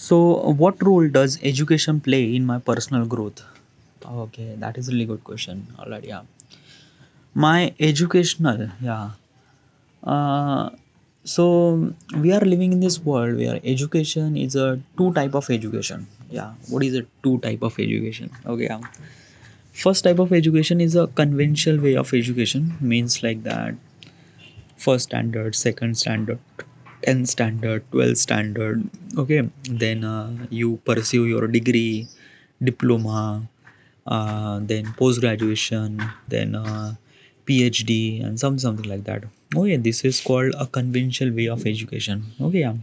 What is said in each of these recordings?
So what role does education play in my personal growth? Okay, that is a really good question. All right, yeah. My educational, yeah. uh, so we are living in this world where education is a two type of education. Yeah, what is a two type of education? Okay, yeah. First type of education is a conventional way of education, means like that first standard, second standard, 10th standard, 12th standard. Okay, then you pursue your degree, diploma, then post graduation, then PhD, and something like that. Oh yeah, this is called a conventional way of education. Okay, yeah.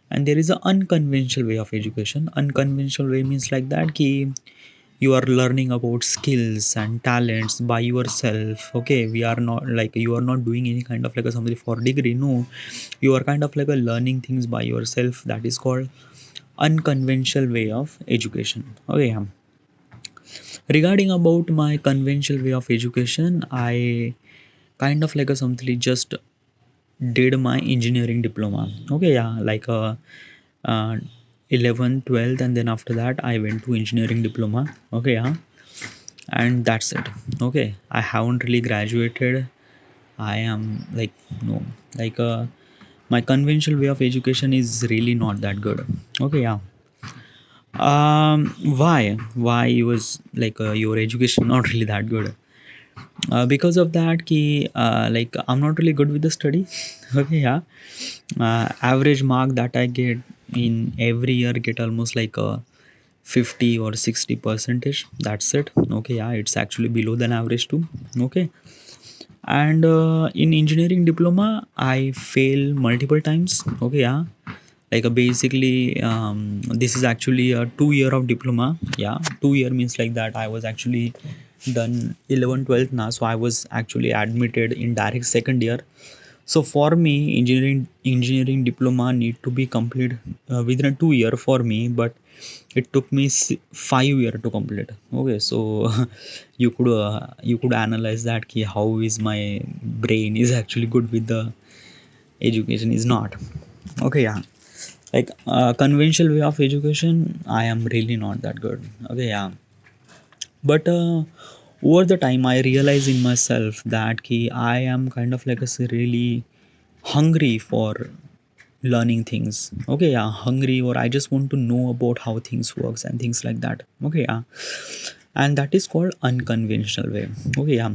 And there is a unconventional way of education. Unconventional way means like that ki you are learning about skills and talents by yourself. Okay, we are not like you are not doing any kind of like a something for degree. No, you are kind of like a learning things by yourself. That is called unconventional way of education. Okay, yeah. Regarding about my conventional way of education, I kind of like a something just did my engineering diploma. Okay, yeah, like uh 11th 12th, and then after that I went to engineering diploma. Okay, yeah. And that's it. Okay, I haven't really graduated. I am like, no, like my conventional way of education is really not that good. Okay, yeah. Why was like your education not really that good? Because of that ki like I'm not really good with the study. Okay, yeah. Average mark that I get in every year get almost like a 50 or 60 percentage. That's it. Okay, yeah, it's actually below than average too. Okay. And in engineering diploma I fail multiple times. Okay, yeah. Like basically this is actually a 2 year of diploma. Yeah, 2 year means like that I was actually done 11 12 now, so I was actually admitted in direct second year. So for me engineering diploma need to be complete within a 2 year for me, but it took me 5 year to complete. Okay, so you could analyze that key how is my brain is actually good with the education is not. Okay, yeah. Like conventional way of education I am really not that good. Okay, yeah. But over the time I realize in myself that ki I am kind of like a really hungry for learning things. Okay, yeah, hungry, or I just want to know about how things works and things like that. Okay, yeah. And that is called unconventional way. Okay, yeah.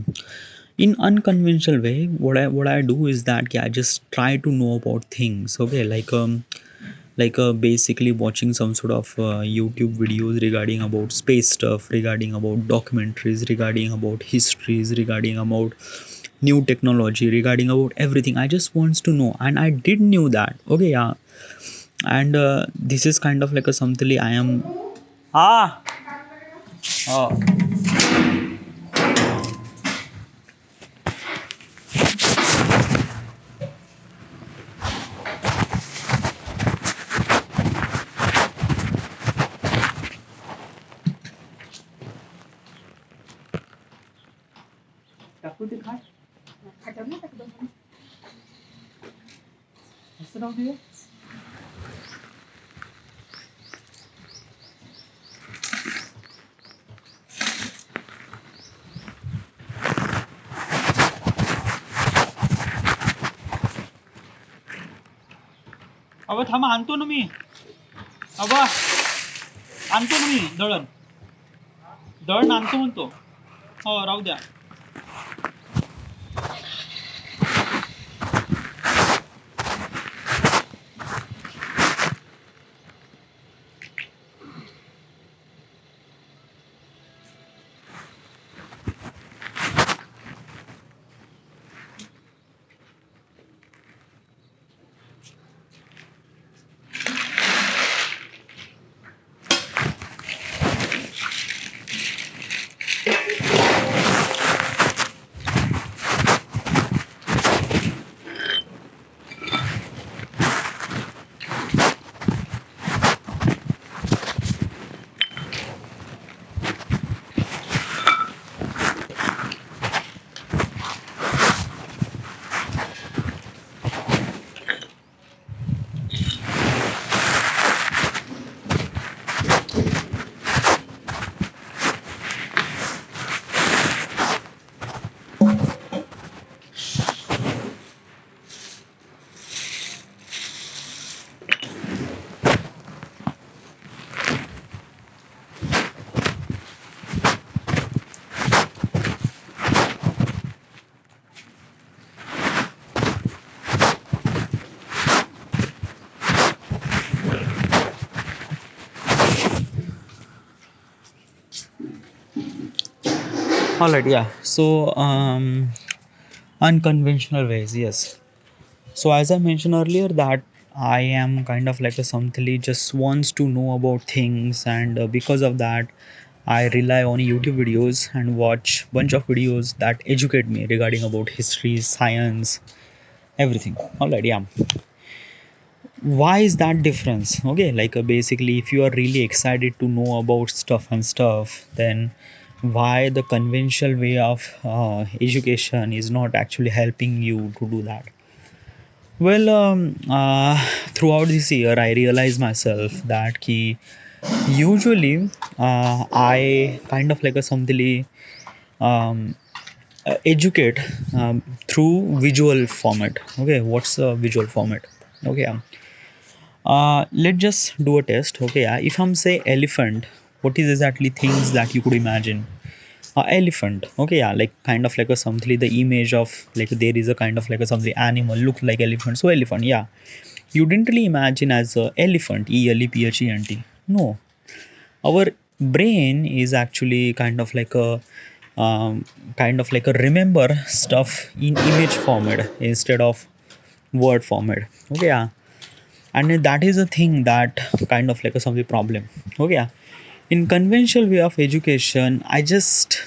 In unconventional way, what I do is that yeah, I just try to know about things. Okay, like basically watching some sort of YouTube videos regarding about space stuff, regarding about documentaries, regarding about histories, regarding about new technology, regarding about everything. I just wants to know, and I did knew that. Okay, yeah. And this is kind of like a something I am. Ah. Oh. टाकू ते काय असं राहू दे. अबा थांबा, आणतो ना मी. अबा आणतो ना मी दळण. दळण आणतो म्हणतो. हो, राहू द्या. All right, yeah. So, unconventional ways, yes. So, as I mentioned earlier, that I am kind of like a something just wants to know about things, and because of that, I rely on YouTube videos and watch bunch of videos that educate me regarding about history, science, everything. All right, yeah. Why is that difference? Okay, like basically, if you are really excited to know about stuff and stuff, then why the conventional way of education is not actually helping you to do that? Well, throughout this year, I realized myself that usually I kind of like a something um, educate through visual format. Okay, what's a visual format? Okay, let's just do a test. Okay, if I'm say elephant, what is exactly things that you could imagine? Elephant. Okay, yeah, like kind of like a something the image of like there is a kind of like a something animal look like elephant. So elephant, yeah. You didn't really imagine as a elephant, elephant. No, our brain is actually kind of like a remember stuff in image format instead of word format. Okay, yeah, and that is a thing that kind of like a some problem. Okay, yeah. In conventional way of education, I just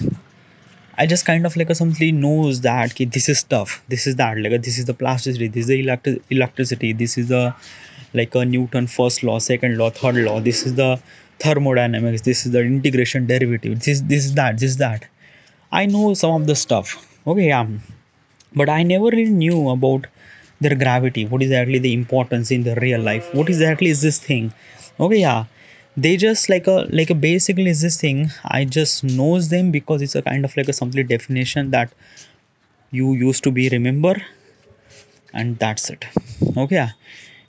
kind of like a something knows that this is stuff, this is that, like this is the plasticity, this is the electricity, this is the like a Newton first law, second law, third law, this is the thermodynamics, this is the integration derivative, this is that, this is that. I know some of the stuff. Okay, yeah, but I never really knew about their gravity. What is actually the importance in the real life? What exactly is this thing? Okay, yeah, they just like a basically is this thing. I just knows them because it's a kind of like a complete definition that you used to be remember, and that's it. Okay, yeah.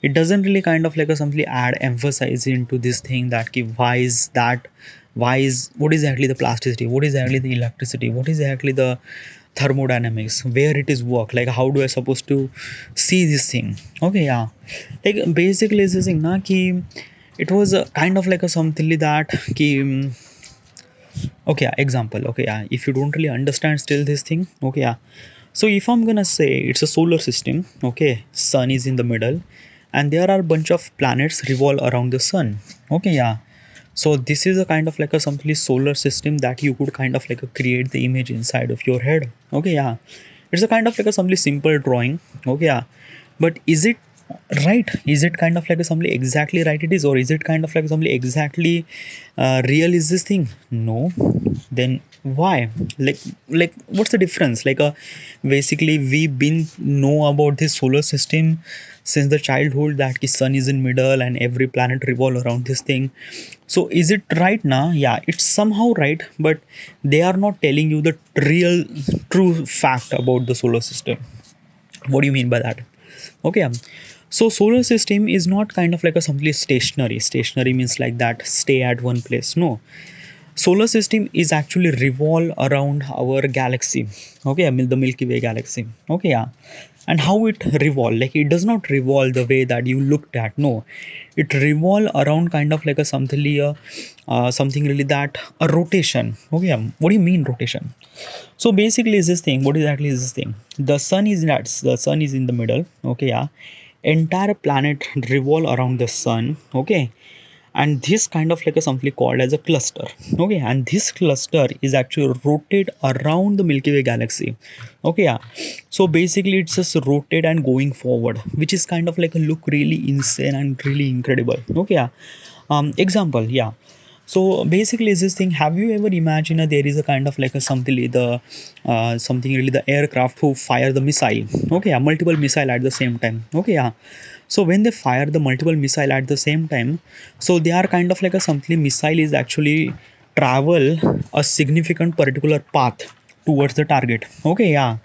It doesn't really kind of like a simply add emphasize into this thing that why is that, why is what is actually the plasticity, what is actually the electricity, what is actually the thermodynamics, where it is work, like how do I supposed to see this thing. Okay, yeah, like basically is this thing na ki it was a kind of like a something that ki okay, yeah, example. Okay, yeah, if you don't really understand still this thing. Okay, yeah, so if I'm gonna say it's a solar system. Okay, sun is in the middle and there are a bunch of planets revolve around the sun. Okay, yeah, so this is a kind of like a simply solar system that you could kind of like a create the image inside of your head. Okay, yeah, it's a kind of like a simply simple drawing. Okay, yeah, but is it right? Is it kind of like a something exactly right it is, or is it kind of like something exactly real is this thing? No. Then why? Like what's the difference? Basically we been know about this solar system since the childhood that the sun is in middle and every planet revolve around this thing. So is it right now? Yeah, it's somehow right, but they are not telling you the real true fact about the solar system. What do you mean by that? Okay, so solar system is not kind of like a simply stationary means like that stay at one place. No, solar system is actually revolve around our galaxy. Okay, I mean the Milky Way galaxy. Okay, yeah, and how it revolve, like it does not revolve the way that you looked at. No, it revolve around kind of like a something really that a rotation. Okay, what do you mean rotation? So basically is this thing, what exactly is this thing? The sun is in the middle. Okay, yeah, entire planet revolve around the sun. Okay, and this kind of like a something called as a cluster. Okay, and this cluster is actually rotate around the Milky Way galaxy. Okay, yeah, so basically it's just rotate and going forward, which is kind of like a look really insane and really incredible. Okay, yeah, example, yeah. So basically is this thing, have you ever imagined there is a kind of like a something the something really the aircraft who fire the missile. Okay, yeah, multiple missile at the same time. Okay, yeah, so when they fire the multiple missile at the same time, so they are kind of like a something missile is actually travel a significant particular path towards the target. Okay, yeah,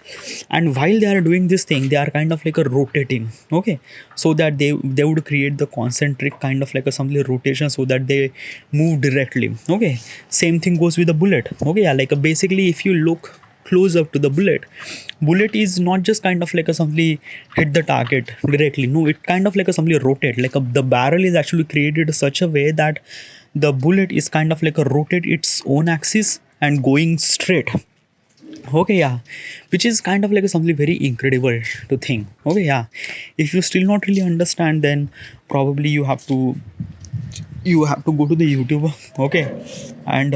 and while they are doing this thing, they are kind of like a rotating. Okay, so that they would create the concentric kind of like a something rotation so that they move directly. Okay, same thing goes with the bullet. Okay, yeah, like basically if you look close up to the bullet is not just kind of like a something hit the target directly. No, it kind of like a something rotate, the barrel is actually created such a way that the bullet is kind of like a rotate its own axis and going straight. Okay, yeah, which is kind of like something very incredible to think. Okay, yeah, if you still not really understand, then probably you have to go to the YouTube. Okay, and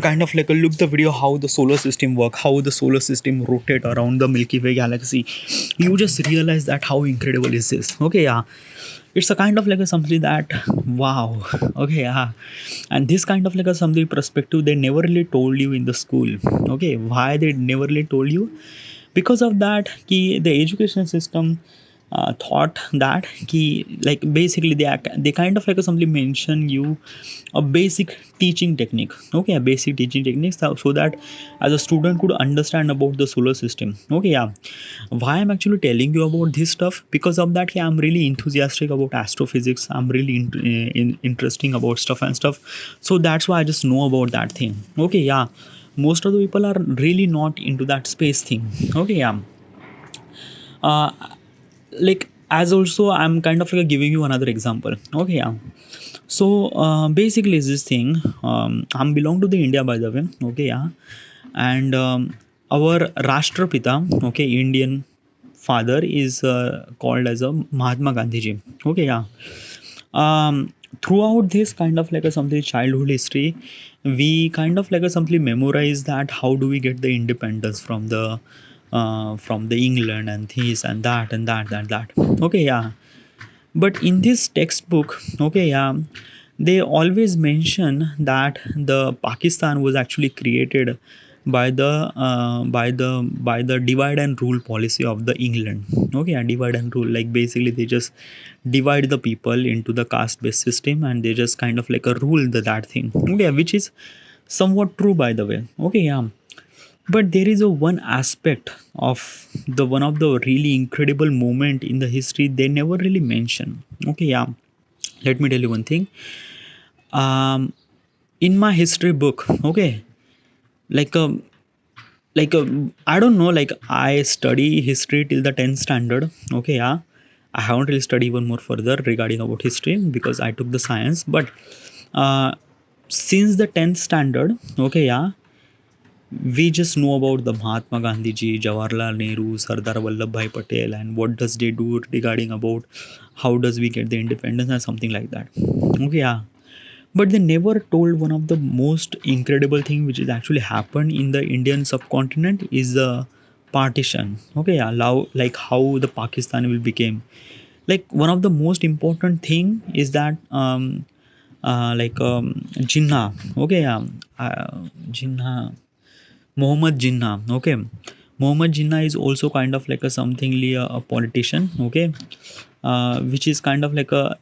kind of like a look the video how the solar system work, how the solar system rotate around the Milky Way galaxy. You just realize that how incredible is this. Okay, yeah, it's a kind of like a something that wow. Okay, yeah, and this kind of like a something perspective they never really told you in the school. Okay, why they never really told you? Because of that the education system thought that like basically they kind of like simply mention you a basic teaching technique. Okay, a basic teaching technique, so that as a student could understand about the solar system. Okay, yeah, why I'm actually telling you about this stuff? Because of that, yeah, I'm really enthusiastic about astrophysics. I'm really interesting about stuff and stuff, so that's why I just know about that thing. Okay, yeah, most of the people are really not into that space thing. Okay, yeah, uh, like as also I'm kind of like giving you another example. Okay, yeah, so basically is this thing, I'm belong to the India, by the way. Okay, yeah, and our Rashtrapita, okay, Indian father is called as a Mahatma Gandhi ji. Okay, yeah, throughout this kind of like a something childhood history, we kind of like a simply memorize that how do we get the independence from the England and this and that and that and that. Okay, yeah, but in this textbook, okay, yeah, they always mention that the Pakistan was actually created by the divide and rule policy of the England. Okay, and divide and rule, like basically they just divide the people into the caste based system, and they just kind of like a rule that thing. Okay, which is somewhat true, by the way. Okay, yeah, but there is a one aspect of the one of the really incredible moment in the history they never really mention. Okay, yeah, let me tell you one thing. um in my history book, okay, like I don't know, like I study history till the 10th standard. Okay, yeah, I haven't really studied even more further regarding about history because I took the science. But uh since the 10th standard, okay, yeah, we just know about the Mahatma Gandhi ji, Jawaharlal Nehru, Sardar Vallabhbhai Patel, and what does they do regarding about how does we get the independence and something like that. Okay, yeah. But they never told one of the most incredible thing which is actually happened in the Indian subcontinent is the partition. Okay, yeah, like how the Pakistan will become. Like one of the most important thing is that Jinnah. Okay, yeah, Jinnah. Mohammed Jinnah. Okay, Mohammed Jinnah is also kind of like a somethingly a politician. Okay, which is kind of like a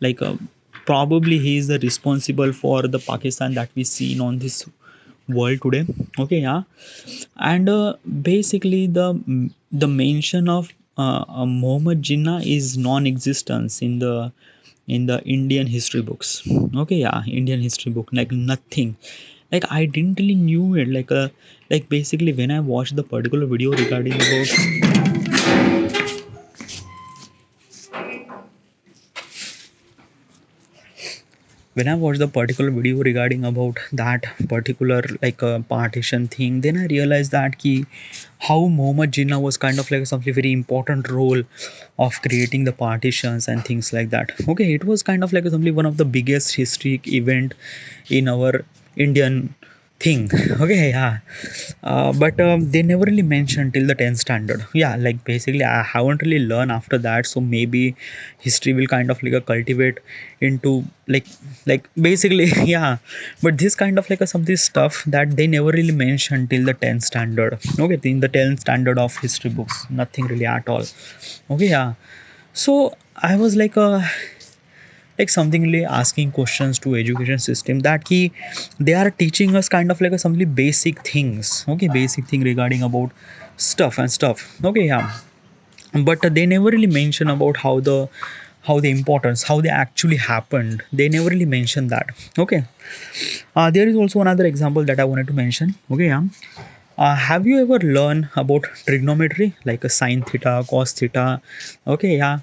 probably he is the responsible for the Pakistan that we see on this world today. Okay, yeah, and basically the mention of Mohammed Jinnah is non-existence in the Indian history books. Okay, yeah, Indian history book, like nothing. Like I didn't really knew it. Like basically when I watched the particular video regarding about when I watched the particular video regarding about that particular like partition thing, then I realized that how Muhammad Jinnah was kind of like something very important role of creating the partitions and things like that. Okay, it was kind of like something one of the biggest historic event in our Indian thing. Okay, yeah, but they never really mentioned till the 10th standard. Yeah, like basically I haven't really learned after that, so maybe history will kind of like a cultivate into like basically yeah, but this kind of like a something stuff that they never really mentioned till the 10th standard. Okay, in the 10th standard of history books, nothing really at all. Okay, yeah, so I was like something really asking questions to education system that they are teaching us kind of like a something basic things. Okay, basic thing regarding about stuff and stuff. Okay, yeah, but they never really mention about how the importance, how they actually happened, they never really mention that. Okay, there is also another example that I wanted to mention. Okay, yeah, have you ever learned about trigonometry like a sine theta, cos theta? Okay, yeah,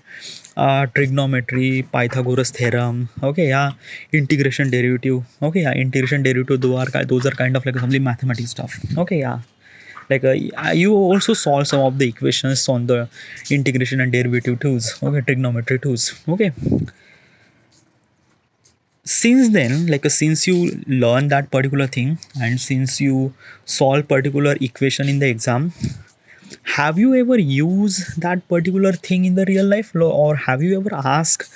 trigonometry, Pythagoras theorem. Okay, yeah, integration derivative. Okay, yeah, integration derivative. Those are kind of like something mathematics stuff. Okay, yeah, like you also solve some of the equations on the integration and derivative tools. Okay, trigonometry tools. Okay, since then, like since you learn that particular thing and since you solve particular equation in the exam, have you ever used that particular thing in the real life, or have you ever asked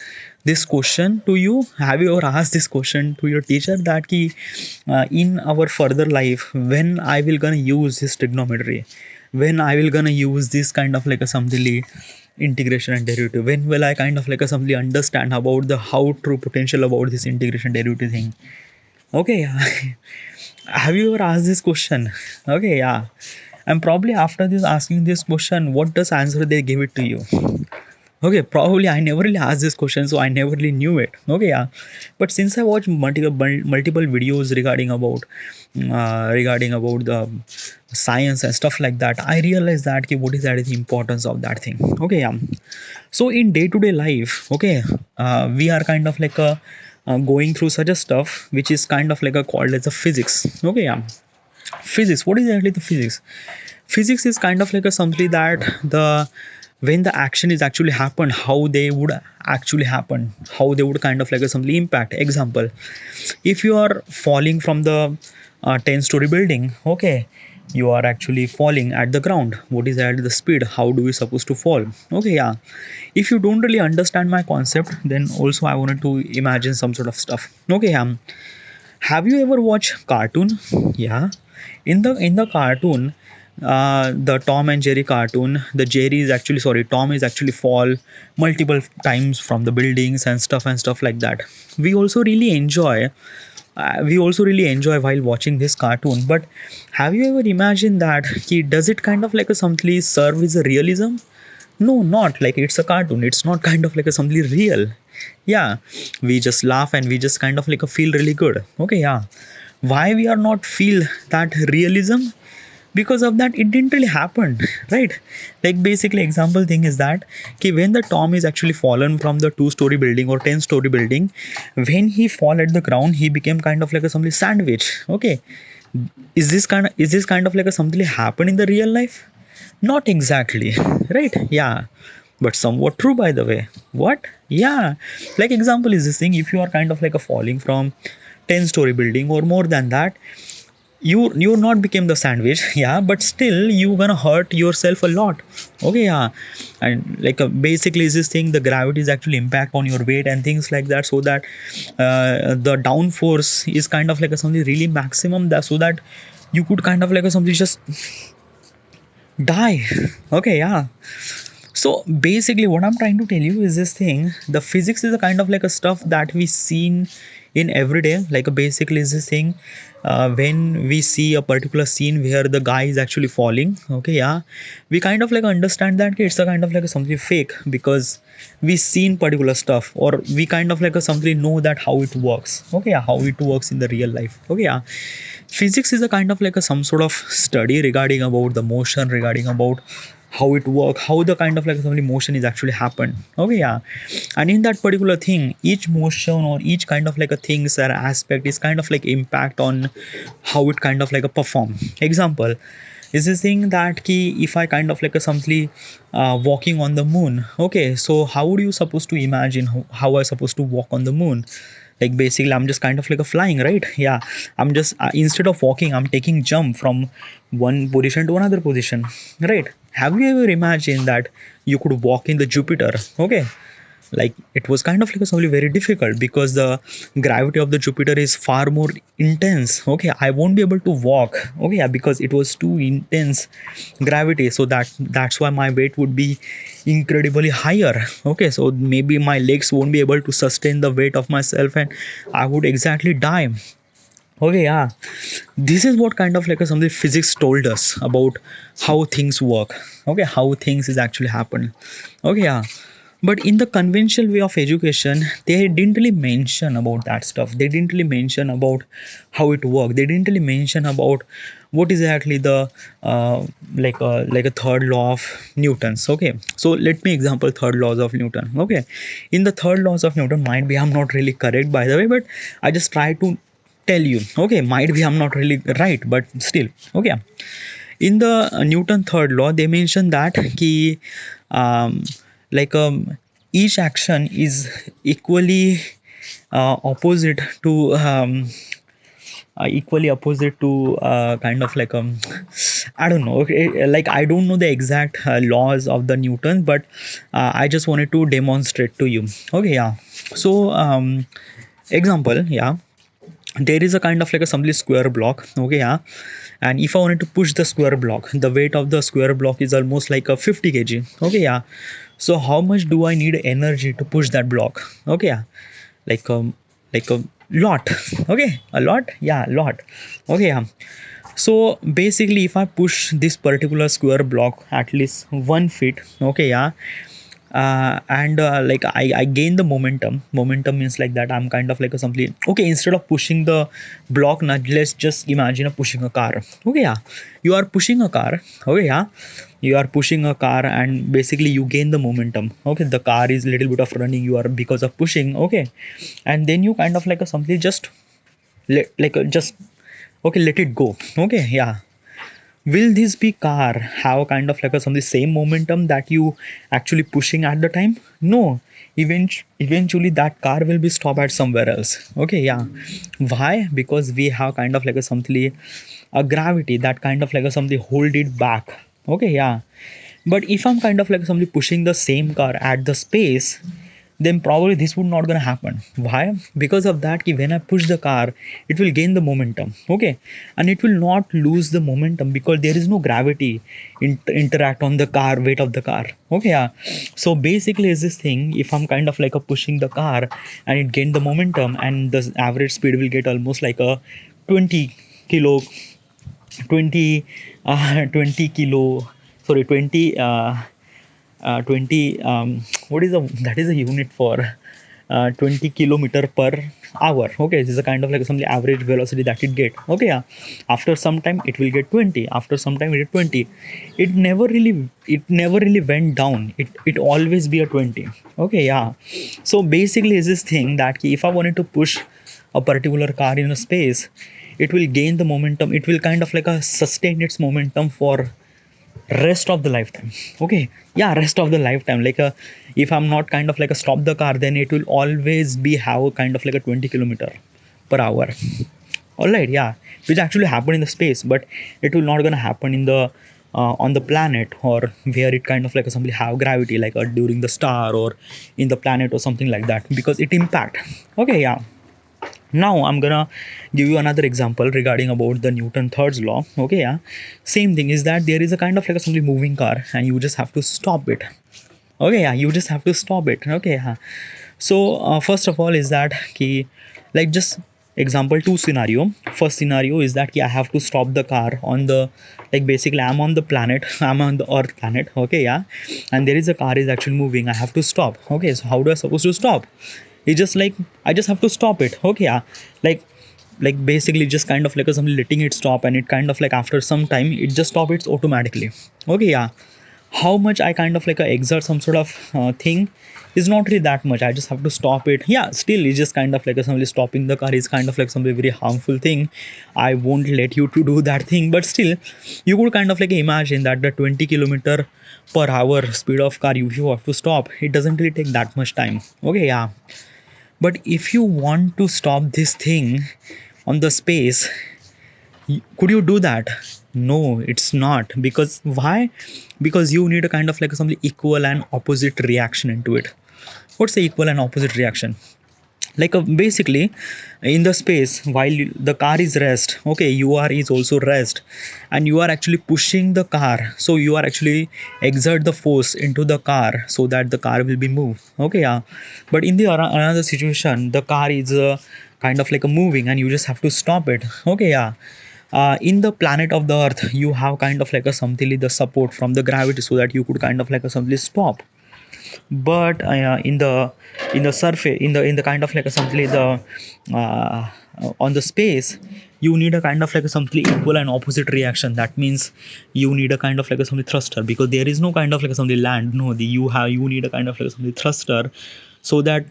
this question to you? Have you ever asked this question to your teacher that ki, in our further life, when I will gonna use this trigonometry, when I will gonna use this kind of like a something integration and derivative, when will I kind of like a something understand about the how true potential about this integration derivative thing? Okay, yeah. Have you ever asked this question? Okay, yeah. And probably after this asking this question, what does answer they give it to you? Okay, probably I never really asked this question, so I never really knew it. Okay, yeah. But since I watched multiple videos regarding about the science and stuff like that, I realized that what is that is the importance of that thing. Okay, yeah. So in day to day life, okay, we are kind of like a going through such a stuff which is kind of like a called as a physics. Okay, yeah. Physics, what is actually the physics? Physics is kind of like a something that the when the action is actually happen, how they would actually happen, how they would kind of like a something impact. Example, if you are falling from the 10-story building, okay, you are actually falling at the ground. What is at the speed? How do we supposed to fall? Okay, yeah. If you don't really understand my concept, then also I wanted to imagine some sort of stuff. Okay, have you ever watched cartoon? Yeah, in the cartoon, the Tom and Jerry cartoon, the Jerry is actually sorry, Tom is actually fall multiple times from the buildings and stuff like that. We also really enjoy. We also really enjoy while watching this cartoon. But have you ever imagined that? Does it kind of like a something serve as a realism? No, not like it's a cartoon. It's not kind of like a something real. Yeah, we just laugh and we just kind of like a feel really good. Okay, yeah. Why we are not feel that realism? Because of that it didn't really happen, right? Like basically example thing is that when the Tom is actually fallen from the 2-story building or 10-story building, when he fall at the ground he became kind of like a something sandwich. Okay, is this kind of like a something happen in the real life? Not exactly. Right, yeah, but somewhat true by the way. What? Yeah, like example is this thing, if you are kind of like a falling from 10-story building or more than that, you not became the sandwich, yeah, but still you gonna hurt yourself a lot. Okay, yeah. And like basically is this thing, the gravity is actually impact on your weight and things like that, so that the downforce is kind of like a something really maximum, that so that you could kind of like a something just die. Okay, yeah. So basically what I'm trying to tell you is this thing, the physics is a kind of like a stuff that we seen in every day. Like basically is this thing, when we see a particular scene where the guy is actually falling, okay, yeah, we kind of like understand that it's a kind of like a something fake, because we seen particular stuff, or we kind of like a something know that how it works. Okay, yeah, how it works in the real life. Okay, yeah. Physics is a kind of like a some sort of study regarding about the motion, regarding about how it work, how the kind of like some motion is actually happen. Okay, yeah. And in that particular thing, each motion or each kind of like a things or aspect is kind of like impact on how it kind of like a perform. Example is this thing that key, if I kind of like a something walking on the moon, okay, so how would you supposed to imagine how I supposed to walk on the moon? Like basically I'm just kind of like a flying, right? Yeah, I'm just instead of walking I'm taking jump from one position to another position, right? Have you ever imagined that you could walk in the Jupiter? Okay, like it was kind of like something very difficult, because the gravity of the Jupiter is far more intense. Okay, I won't be able to walk. Okay, yeah, because it was too intense gravity, so that's why my weight would be incredibly higher. Okay, so maybe my legs won't be able to sustain the weight of myself and I would exactly die. Okay, yeah. This is what kind of like a something physics told us about how things work. Okay, how things is actually happen. Okay, yeah. But in the conventional way of education, they didn't really mention about that stuff. They didn't really mention about how it worked. They didn't really mention about what is actually the like a third law of Newton's. Okay, so let me example third laws of Newton. Okay, in the third laws of Newton, might be I'm not really correct, by the way, but I just try to tell you. Okay, might be I'm not really right, but still. Okay, in the Newton third law, they mention that ki um, like each action is equally opposite to equally opposite to kind of like I don't know. Okay, like I don't know the exact laws of the Newton, but I just wanted to demonstrate to you. Okay, yeah. So example, yeah, there is a kind of like a simply square block. Okay, yeah, and if I wanted to push the square block, the weight of the square block is almost like a 50 kg. Okay, yeah. So how much do I need energy to push that block? Okay, yeah, like like a lot. Okay, a lot, yeah, a lot. Okay, yeah. So basically if I push this particular square block at least 1 feet, okay, yeah, and like I gain the momentum means like that I'm kind of like a simply okay, instead of pushing the block, now let's just imagine a pushing a car. Okay, yeah, you are pushing a car. Okay, yeah, you are pushing a car and basically you gain the momentum. Okay, the car is little bit of running, you are because of pushing. Okay, and then you kind of like a simply just just okay, let it go. Okay, yeah, will this be car have kind of like a some the same momentum that you actually pushing at the time? No, eventually that car will be stopped at somewhere else. Okay, yeah, why? Because we have kind of like a something a gravity that kind of like a something hold it back. Okay, yeah, but if I'm kind of like somebody pushing the same car at the space, then probably this would not gonna happen. Why? Because of that, when I push the car, it will gain the momentum. Okay, and it will not lose the momentum because there is no gravity interact on the car weight of the car. Okay, yeah. So basically, is this thing? If I'm kind of like a pushing the car and it gain the momentum, and the average speed will get almost like a 20 kilo 20 20 kilo, sorry, 20 20 what is the that is a unit for 20 kilometer per hour. Okay, this is a kind of like some average velocity that it get. Okay, yeah, after some time it will get 20, after some time it get 20. It never really went down, it always be a 20. Okay, yeah. So basically is this thing that if I wanted to push a particular car in a space, it will gain the momentum, it will kind of like a sustain its momentum for rest of the lifetime. Okay, yeah, rest of the lifetime, like if I'm not kind of like a stop the car, then it will always be have a kind of like a 20 kilometer per hour. All right, yeah, which actually happen in the space, but it will not gonna happen in the on the planet, or where it kind of like somebody have gravity like during the star or in the planet or something like that, because it impact. Okay, yeah. Now I'm gonna give you another example regarding about the Newton third's law. Okay, yeah, same thing is that there is a kind of like a simply moving car and you just have to stop it. Okay, yeah, you just have to stop it. Okay, yeah. So first of all is that key, like just example two scenario. First scenario is that key, I have to stop the car on the, like basically I'm on the planet, I'm on the earth planet. Okay, yeah, and there is a car is actually moving, I have to stop. Okay, so how do I supposed to stop? It's just like I just have to stop it. Okay, yeah, like basically just kind of like some letting it stop, and it kind of like after some time it just stop it automatically. Okay, yeah. How much I kind of like exert some sort of thing is not really that much, I just have to stop it. Yeah, still it's just kind of like somebody stopping the car is kind of like some very harmful thing. I won't let you to do that thing, but still you could kind of like imagine that the 20 kilometer per hour speed of car, if you have to stop, it doesn't really take that much time. Okay, yeah. But if you want to stop this thing on the space, could you do that? No, it's not. Because why? Because you need a kind of like some equal and opposite reaction into it. What's the equal and opposite reaction? Like basically in the space, while the car is rest, okay, you are is also rest, and you are actually pushing the car, so you are actually exert the force into the car so that the car will be moved. Okay, yeah. But in the another situation, the car is kind of like a moving and you just have to stop it. Okay, yeah. In the planet of the earth, you have kind of like a something the support from the gravity so that you could kind of like a something stop. but in the surface, in the kind of like a something the uh, on the space, you need a kind of like a something equal and opposite reaction. That means you need a kind of like a something thruster, because there is no kind of like a something land. No, you need a kind of like a something thruster, so that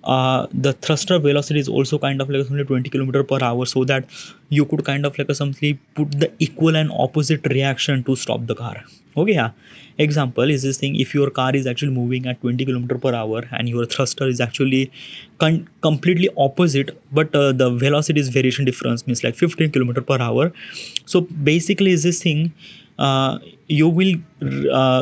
the thruster velocity is also kind of like something 20 kilometer per hour, so that you could kind of like a something put the equal and opposite reaction to stop the car. Okay, yeah. Example is this thing: if your car is actually moving at 20 kilometer per hour and your thruster is actually completely opposite, but the velocity is variation difference means like 15 kilometer per hour. So basically is this thing, you will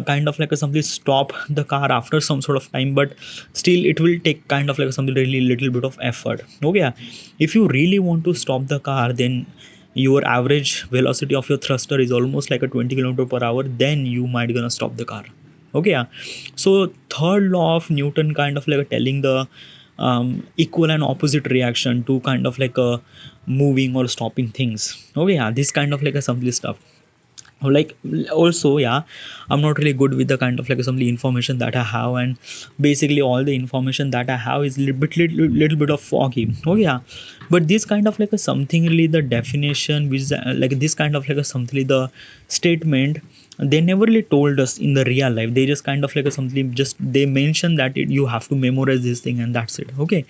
kind of like a something stop the car after some sort of time, but still it will take kind of like something really little bit of effort. Okay, yeah. If you really want to stop the car, then your average velocity of your thruster is almost like a 20 kilometer per hour, then you might gonna stop the car. Okay, yeah. So third law of Newton kind of like telling the equal and opposite reaction to kind of like a moving or stopping things. Okay, yeah, this kind of like a some stuff. Like, also, yeah, I'm not really good with the kind of like some information that I have, and basically all the information that I have is little bit of foggy. Oh yeah. But this kind of like a something really the definition which is, like this kind of like a something the statement, they never really told us in the real life. They just kind of like a something, just they mention that you have to memorize this thing and that's it. Okay.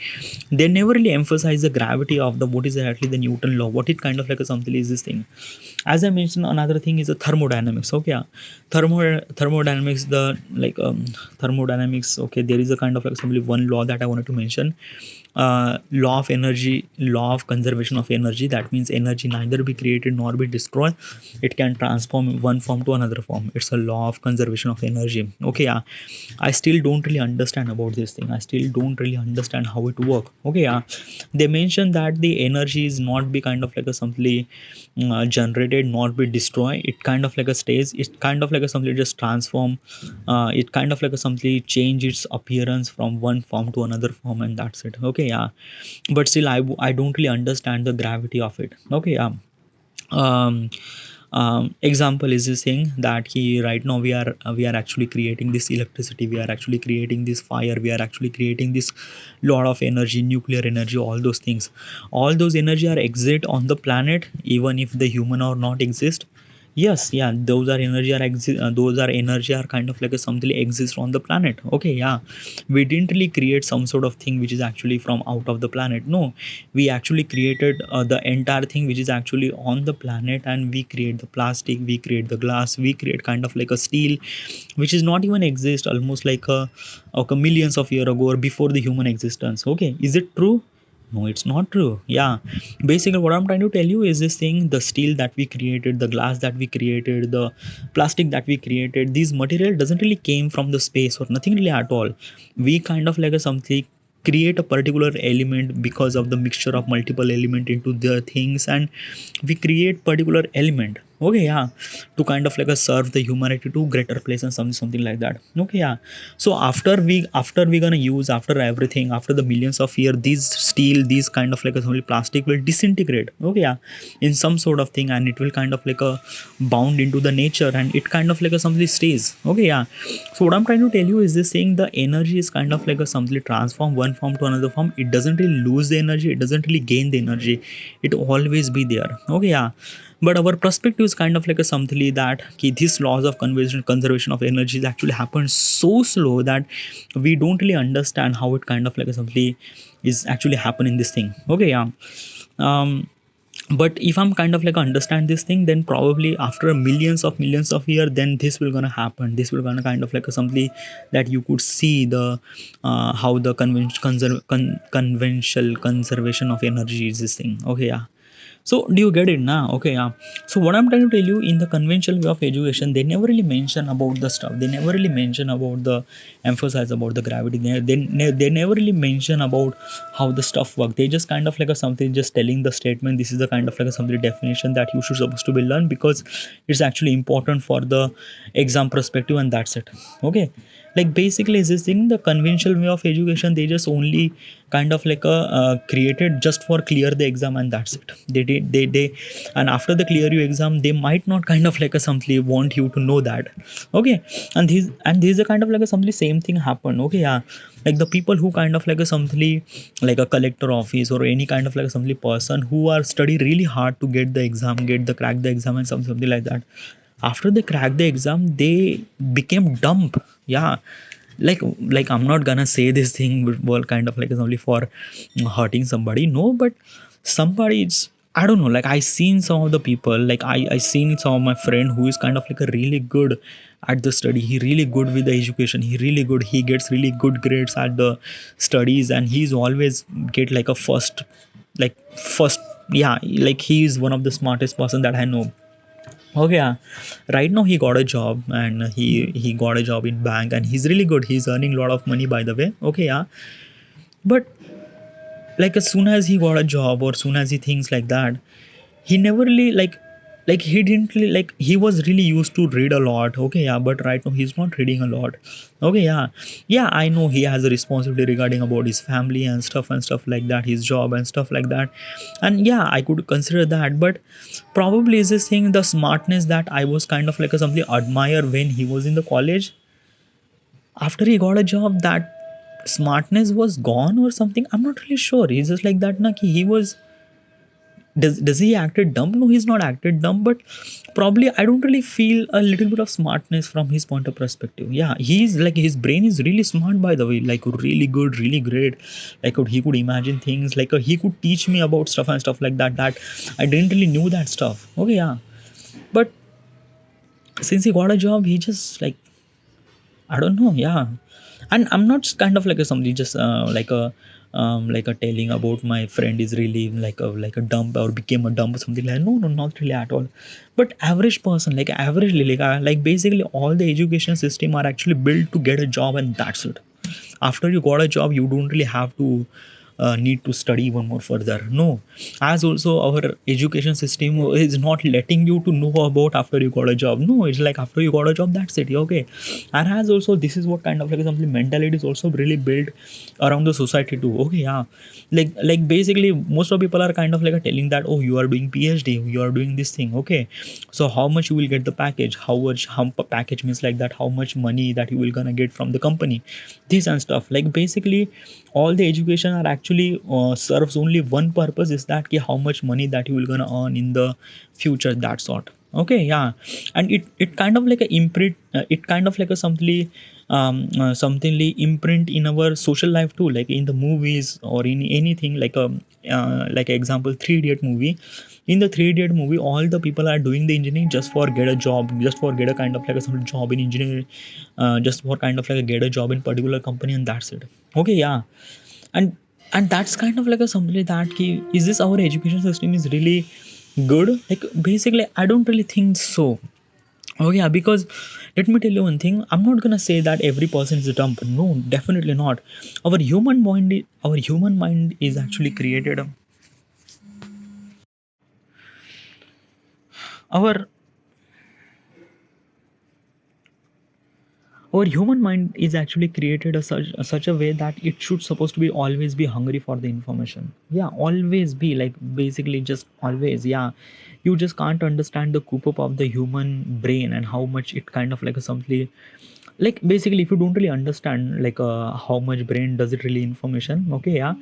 They never really emphasize the gravity of the what is actually the Newton law, what it kind of like a something is this thing. As I mentioned, another thing is the thermodynamics. Okay, yeah. Thermodynamics, the like thermodynamics. Okay, there is a kind of like simply one law that I wanted to mention. Law of energy, law of conservation of energy. That means energy neither be created nor be destroyed. It can transform one form to another form. It's a law of conservation of energy. Okay, yeah. I still don't really understand about this thing. I still don't really understand how it work. Okay, yeah. They mentioned that the energy is not be kind of like a simply generated, not be destroyed. It kind of like a stays. It kind of like a something just transform. It kind of like a something change its appearance from one form to another form, and that's it. Okay, yeah. But still, I don't really understand the gravity of it. Okay, yeah. um, Example is this thing that he right now we are actually creating this electricity, we are actually creating this fire, we are actually creating this lot of energy, nuclear energy, all those things, all those energy are exist on the planet even if the human or not exist. Yes, yeah, those are energy are those are energy are kind of like a something exist on the planet. Okay, yeah. We didn't really create some sort of thing which is actually from out of the planet. No, we actually created the entire thing which is actually on the planet, and we create the plastic, we create the glass, we create kind of like a steel which is not even exist almost like a millions of year ago or before the human existence. Okay, is it true? No, it's not true. Yeah. Basically, what I'm trying to tell you is this thing: the steel that we created, the glass that we created, the plastic that we created, these material doesn't really came from the space or nothing really at all. We kind of like a something create a particular element because of the mixture of multiple element into the things, and we create particular element. Okay, yeah, to kind of like a serve the humanity to greater place and something like that. Okay, yeah. So after we gonna use, after everything, after the millions of year, these steel, these kind of like a only plastic will disintegrate. Okay, yeah, in some sort of thing, and it will kind of like a bound into the nature, and it kind of like a something stays. Okay, yeah. So what I'm trying to tell you is this thing: the energy is kind of like a something transform one form to another form. It doesn't really lose the energy, it doesn't really gain the energy, it always be there. Okay, yeah. But our perspective is kind of like a something that these laws of conservation of energy actually happen so slow that we don't really understand how it kind of like a something is actually happening this thing. Okay, yeah. um but if I'm kind of like understand this thing, then probably after millions of year, then this will gonna happen, this will gonna kind of like a something that you could see the how the conventional conservation of energy is this thing. Okay, yeah. So do you get it now? Okay, yeah. So what I'm trying to tell you, in the conventional way of education, they never really mention about the stuff. They never really mention about the emphasize about the gravity. They never really mention about how the stuff work. They just kind of like a something just telling the statement. This is the kind of like a something definition that you should supposed to be learned because it's actually important for the exam perspective, and that's it. Okay. like basically is this thing, the conventional way of education, they just only kind of like a created just for clear the exam and that's it. They and after the clear you exam, they might not kind of like a simply want you to know that. Okay. And these are kind of like a simply same thing happen. Okay, yeah. Like the people who kind of like a simply like a collector office or any kind of like a simply person who are study really hard to get the exam, get the crack the exam and something like that, after they crack the exam they became dumb. Yeah. like I'm not gonna say this thing well kind of like it's only for hurting somebody, no, but somebody, it's, I don't know, like I seen some of the people, like I seen some of my friend who is kind of like a really good at the study, he really good with the education, he really good, he gets really good grades at the studies and he's always get like a first, yeah, like he is one of the smartest person that I know. Okay, yeah. Right now he got a job and he got a job in bank and he's really good. He's earning a lot of money by the way. Okay, yeah. But like as soon as he got a job or soon as he thinks like that, he never really like he didn't really, like he was really used to read a lot. Okay, yeah, but right now he's not reading a lot. Okay, yeah. Yeah, I know he has a responsibility regarding about his family and stuff like that, his job and stuff like that. And yeah, I could consider that, but probably is this thing the smartness that I was kind of like a something admire when he was in the college, after he got a job, that smartness was gone or something. I'm not really sure. He's just like that na ki he was, does he acted dumb? No, he's not acted dumb, but probably I don't really feel a little bit of smartness from his point of perspective. Yeah, he's like his brain is really smart by the way, like really good, really great. Like he could imagine things, like he could teach me about stuff and stuff like that that I didn't really knew that stuff. Okay, yeah, but since he got a job, he just I don't know, yeah. And I'm not kind of like a somebody just like a telling about my friend is really like a dump or became a dump or something like that. No, no, not really at all. But average person, like averagely, like basically all the education system are actually built to get a job and that's it. After you got a job, you don't really have to need to study even more further. No, as also our education system is not letting you to know about after you got a job. No, it's like after you got a job, that's it. Okay, and as also this is what kind of like something mentality is also really built around the society too. Okay, yeah, like basically most of people are kind of like telling that, oh, you are doing PhD, you are doing this thing. Okay, so how much you will get the package? How much? How package means like that? How much money that you will gonna get from the company? This and stuff. Like basically all the education are actually serves only one purpose, is that ki how much money that you will gonna earn in the future, that sort. Okay, yeah. And it kind of like a imprint, it kind of like a somethingly imprint in our social life too, like in the movies or in anything, like example 3 idiot movie. In the 3 idiot movie, all the people are doing the engineering just for get a job, just for get a kind of like a some job in engineering, just for kind of like a get a job in particular company and that's it. Okay, yeah. And that's kind of like a something that ki, is this our education system is really good? Like basically I don't really think so. Oh yeah, because let me tell you one thing. I'm not gonna say that every person is a dumb. No, definitely not. Our human mind is actually created. Our our human mind is actually created such a way that it should supposed to be always be hungry for the information. Yeah, always be like basically just always. Yeah, you just can't understand the coop up of the human brain and how much it kind of like a something, like basically if you don't really understand like how much brain does it really information. Okay, yeah,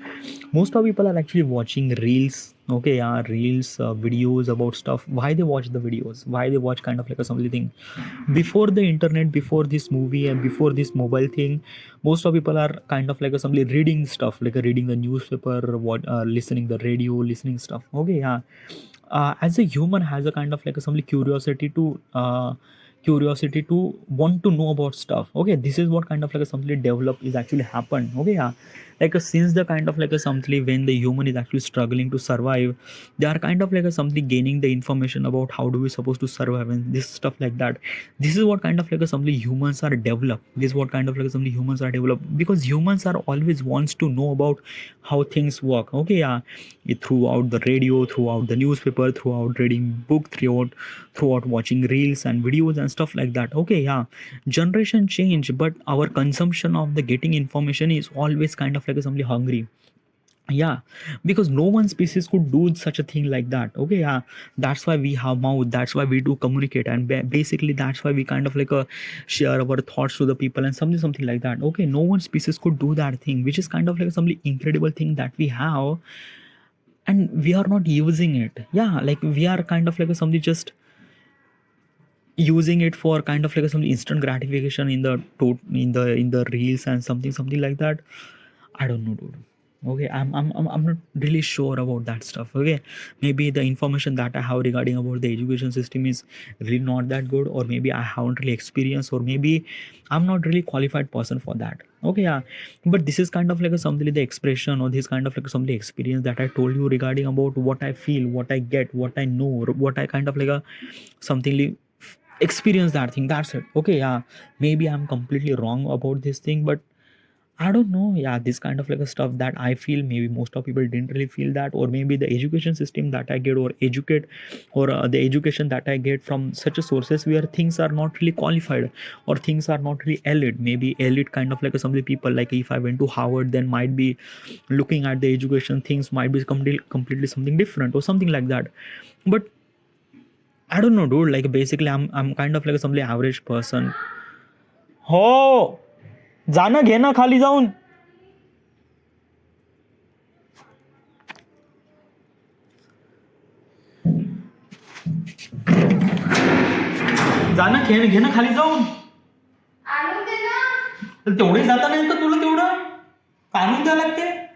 most of people are actually watching reels. Okay, yeah, reels, videos about stuff. Why they watch the videos, why they watch kind of like a something, before the internet, before this movie and before this mobile thing, most of people are kind of like a somebody reading stuff, like reading the newspaper, what listening the radio, listening stuff. Okay, yeah. As a human has a kind of like a some curiosity to want to know about stuff. Okay, this is what kind of like a something develop is actually happened. Okay, yeah. since the kind of something when the human is actually struggling to survive, they are kind of something gaining the information about how do we supposed to survive and this stuff like that. This is what kind of something humans are developed. This is what kind of something humans are developed, because humans are always wants to know about how things work. Okay, yeah, throughout the radio, throughout the newspaper, throughout reading book, throughout watching reels and videos and stuff like that. Okay, yeah, generation change, but our consumption of the getting information is always kind of something hungry. Yeah, because no one species could do such a thing like that. Okay, yeah, that's why we have mouth, that's why we do communicate, and basically that's why we kind of share our thoughts to the people and something like that. Okay, no one species could do that thing, which is kind of something incredible thing that we have, and we are not using it. Yeah, we are kind of something just using it for kind of some instant gratification in the in the reels and something like that. I don't know, dude. Okay, I'm not really sure about that stuff. Okay, maybe the information that I have regarding about the education system is really not that good, or maybe I haven't really experienced, or maybe I'm not really qualified person for that. Okay, yeah, but this is kind of something the expression, or this kind of something experience that I told you regarding about what I feel, what I get, what I know, what I kind of something experience that thing. That's it. Okay, yeah, maybe I'm completely wrong about this thing, but I don't know. Yeah, this kind of a stuff that I feel, maybe most of people didn't really feel that, or maybe the education system that I get, or educate, or the education that I get from such a sources where things are not really qualified, or things are not really elite. Maybe elite kind of some of the people, like if I went to Harvard, then might be looking at the education things might be completely something different or something like that. But I don't know, dude. Basically, I'm kind of some average person. हो, जाणं घे ना खाली जाऊन. जाणं घे ना खाली जाऊन. आणून दे ना. तेवढे जाता नाही तर तुला तेवढं आणून द्यावं लागते.